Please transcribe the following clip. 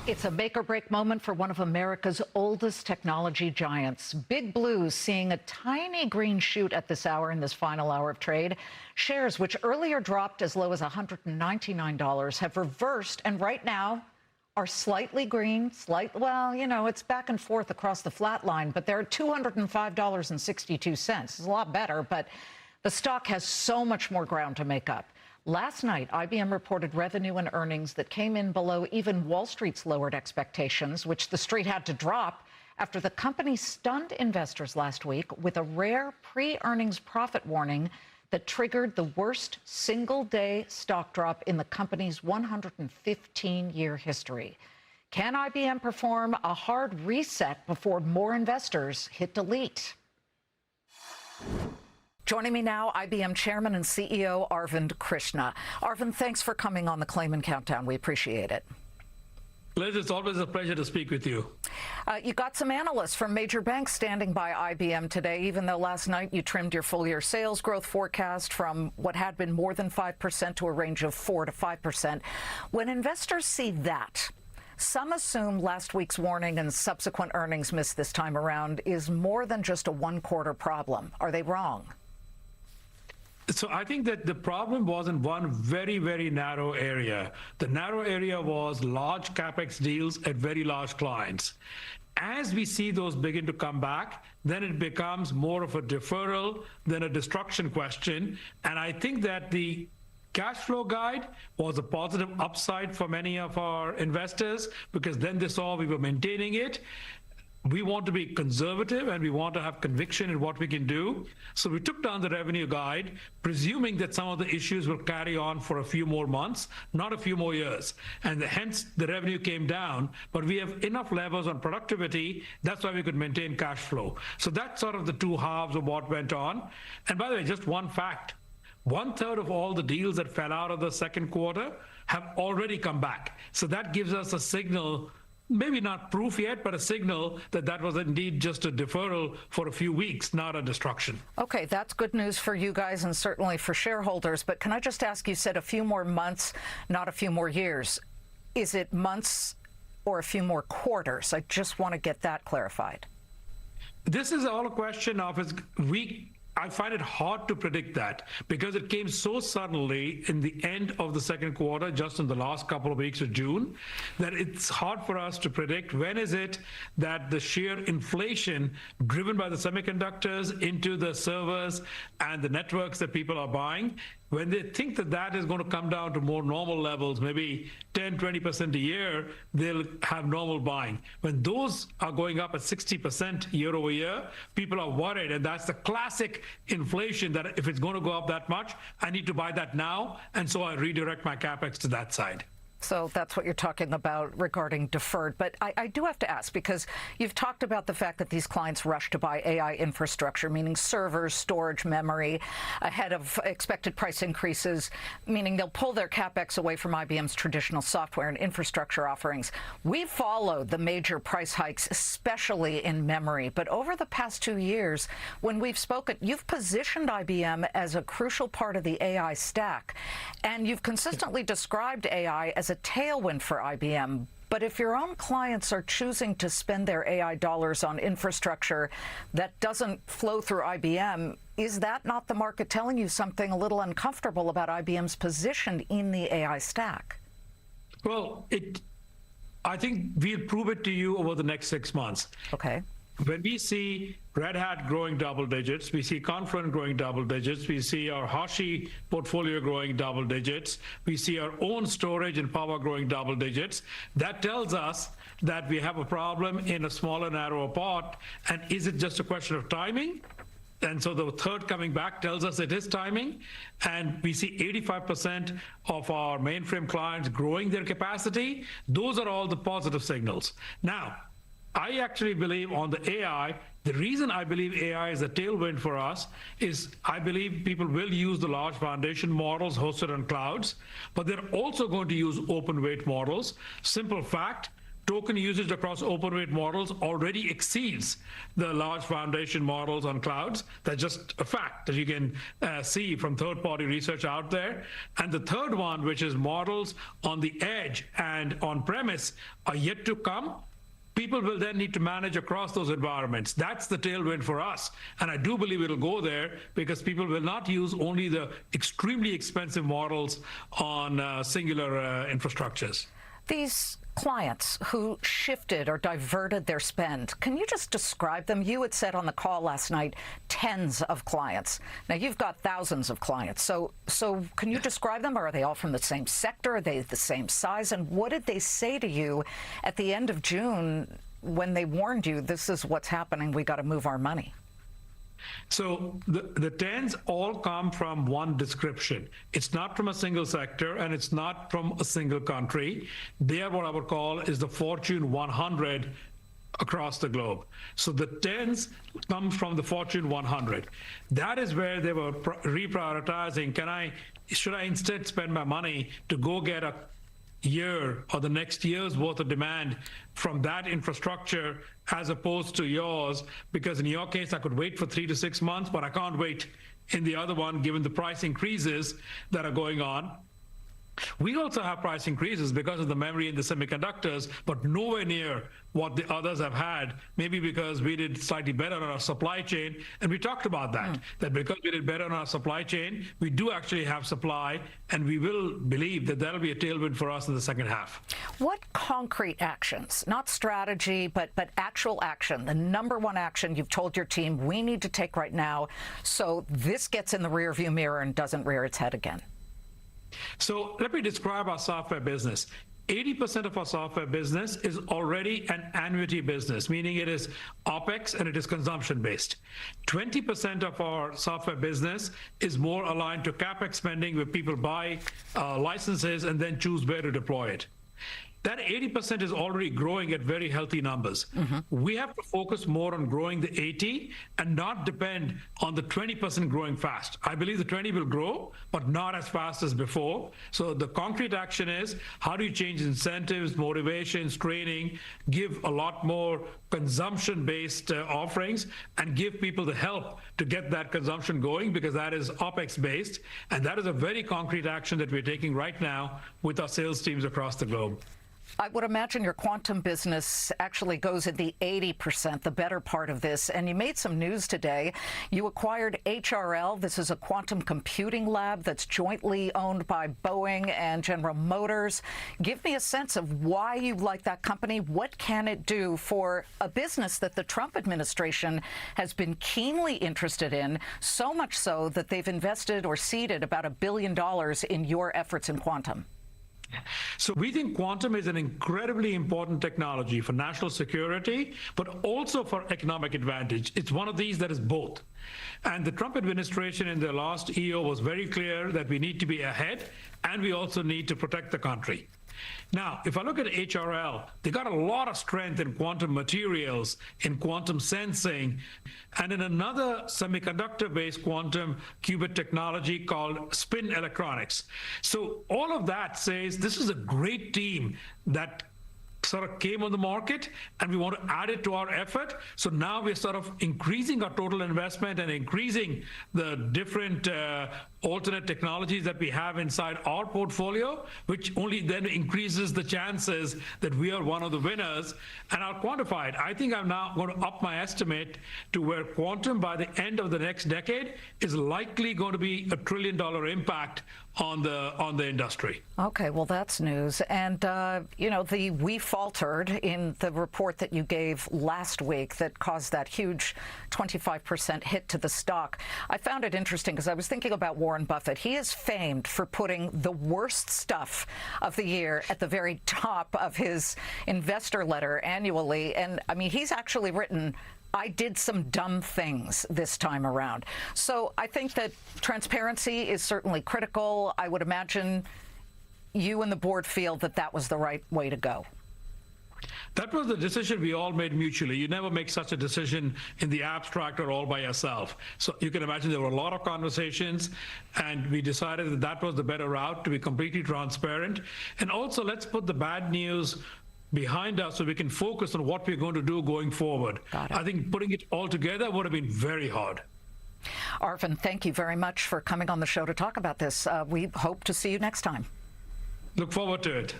It's a make-or-break moment for one of America's oldest technology giants. Big Blue's seeing a tiny green shoot at this hour in this final hour of trade. Shares, which earlier dropped as low as $199, have reversed and right now are slightly green, well, you know, it's back and forth across the flat line, but they're at $205.62. It's a lot better, but the stock has so much more ground to make up. Last night, IBM reported revenue and earnings that came in below even Wall Street's lowered expectations, which the street had to drop after the company stunned investors last week with a rare pre-earnings profit warning that triggered the worst single-day stock drop in the company's 115-year history. Can IBM perform a hard reset before more investors hit delete? Joining me now, IBM Chairman and CEO Arvind Krishna. Arvind, thanks for coming on the Claman Countdown. We appreciate it. Liz, it's always a pleasure to speak with you. You got some analysts from major banks standing by IBM today, even though last night you trimmed your full-year sales growth forecast from what had been more than 5% to a range of 4 to 5%. When investors see that, some assume last week's warning and subsequent earnings miss this time around is more than just a one-quarter problem. Are they wrong? So I think that the problem was in one very, very narrow area. The narrow area was large CapEx deals at very large clients. As we see those begin to come back, then it becomes more of a deferral than a destruction question. And I think that the cash flow guide was a positive upside for many of our investors because then they saw we were maintaining it. We want to be conservative and we want to have conviction in what we can do. So we took down the revenue guide, presuming that some of the issues will carry on for a few more months, not a few more years. And hence the revenue came down, but we have enough levers on productivity. That's why we could maintain cash flow. So that's sort of the two halves of what went on. And by the way, just one fact, 1/3 of all the deals that fell out of the second quarter have already come back. So that gives us a signal, maybe not proof yet, but a signal that that was indeed just a deferral for a few weeks, not a destruction. Okay, that's good news for you guys and certainly for shareholders. But can I just ask, you said a few more months, not a few more years. Is it months or a few more quarters? I just want to get that clarified. This is all a question of I find it hard to predict that because it came so suddenly in the end of the second quarter, just in the last couple of weeks of June, that it's hard for us to predict when is it that the sheer inflation driven by the semiconductors into the servers and the networks that people are buying, when they think that that is going to come down to more normal levels, maybe 10, 20% a year, they'll have normal buying. When those are going up at 60% year over year, people are worried. And that's the classic inflation that if it's going to go up that much, I need to buy that now. And so I redirect my CapEx to that side. So that's what you're talking about regarding deferred. But I do have to ask, because you've talked about the fact that these clients rush to buy AI infrastructure, meaning servers, storage, memory, ahead of expected price increases, meaning they'll pull their CapEx away from IBM's traditional software and infrastructure offerings. We've followed the major price hikes, especially in memory. But over the past 2 years, when we've spoken, you've positioned IBM as a crucial part of the AI stack. And you've consistently described AI as a tailwind for IBM. But if your own clients are choosing to spend their AI dollars on infrastructure that doesn't flow through IBM, is that not the market telling you something a little uncomfortable about IBM's position in the AI stack? Well, I think we'll prove it to you over the next 6 months. Okay. When we see Red Hat growing double digits, we see Confluent growing double digits, we see our Hashi portfolio growing double digits, we see our own storage and power growing double digits, that tells us that we have a problem in a smaller, narrower pot. And is it just a question of timing? And so the third coming back tells us it is timing. And we see 85% of our mainframe clients growing their capacity. Those are all the positive signals. Now, I actually believe on the AI, the reason I believe AI is a tailwind for us is I believe people will use the large foundation models hosted on clouds, but they're also going to use open weight models. Simple fact, token usage across open weight models already exceeds the large foundation models on clouds. That's just a fact that you can see from third-party research out there. And the third one, which is models on the edge and on-premise, are yet to come. People will then need to manage across those environments. That's the tailwind for us. And I do believe it'll go there because people will not use only the extremely expensive models on singular infrastructures. These clients who shifted or diverted their spend, can you just describe them? You had said on the call last night, tens of clients. Now you've got thousands of clients. So can you describe them? Are they all from the same sector? Are they the same size? And what did they say to you at the end of June when they warned you, this is what's happening, we got to move our money? So the tens all come from one description. It's not from a single sector and it's not from a single country. They are what I would call is the Fortune 100 across the globe. So the tens come from the Fortune 100. That is where they were reprioritizing. Should I instead spend my money to go get a year or the next year's worth of demand from that infrastructure as opposed to yours? Because in your case, I could wait for 3 to 6 months, but I can't wait in the other one, given the price increases that are going on. We also have price increases because of the memory and the semiconductors, but nowhere near what the others have had, maybe because we did slightly better on our supply chain. And we talked about that, that because we did better on our supply chain, we do actually have supply, and we will believe that that'll be a tailwind for us in the second half. What concrete actions, not strategy, but actual action, the number one action you've told your team we need to take right now so this gets in the rearview mirror and doesn't rear its head again? So let me describe our software business. 80% of our software business is already an annuity business, meaning it is OpEx and it is consumption based. 20% of our software business is more aligned to CapEx spending, where people buy licenses and then choose where to deploy it. That 80% is already growing at very healthy numbers. We have to focus more on growing the 80 and not depend on the 20% growing fast. I believe the 20 will grow, but not as fast as before. So the concrete action is, how do you change incentives, motivations, training, give a lot more consumption-based offerings, and give people the help to get that consumption going, because that is OpEx-based. And that is a very concrete action that we're taking right now with our sales teams across the globe. I would imagine your quantum business actually goes at the 80%, the better part of this. And you made some news today. You acquired HRL. This is a quantum computing lab that's jointly owned by Boeing and General Motors. Give me a sense of why you like that company. What can it do for a business that the Trump administration has been keenly interested in, so much so that they've invested or seeded about $1 billion in your efforts in quantum? So we think quantum is an incredibly important technology for national security, but also for economic advantage. It's one of these that is both. And the Trump administration in their last EO was very clear that we need to be ahead, and we also need to protect the country. Now, if I look at HRL, they got a lot of strength in quantum materials, in quantum sensing, and in another semiconductor-based quantum qubit technology called spin electronics. So all of that says this is a great team that sort of came on the market, and we want to add it to our effort. So now we're sort of increasing our total investment and increasing the different alternate technologies that we have inside our portfolio, which only then increases the chances that we are one of the winners. And I'll quantify it. I think I'm now going to up my estimate to where quantum by the end of the next decade is likely going to be $1 trillion impact on the industry. Okay, well, that's news. And, you know, we faltered in the report that you gave last week that caused that huge 25% hit to the stock. I found it interesting because I was thinking about Warren Buffett. He is famed for putting the worst stuff of the year at the very top of his investor letter annually. And, I mean, he's actually written, I did some dumb things this time around. So I think that transparency is certainly critical. I would imagine you and the board feel that that was the right way to go. That was the decision we all made mutually. You never make such a decision in the abstract or all by yourself. So you can imagine there were a lot of conversations, and we decided that that was the better route, to be completely transparent. And also, let's put the bad news behind us so we can focus on what we're going to do going forward. Got it. I think putting it all together would have been very hard. Arvind, thank you very much for coming on the show to talk about this. We hope to see you next time. Look forward to it.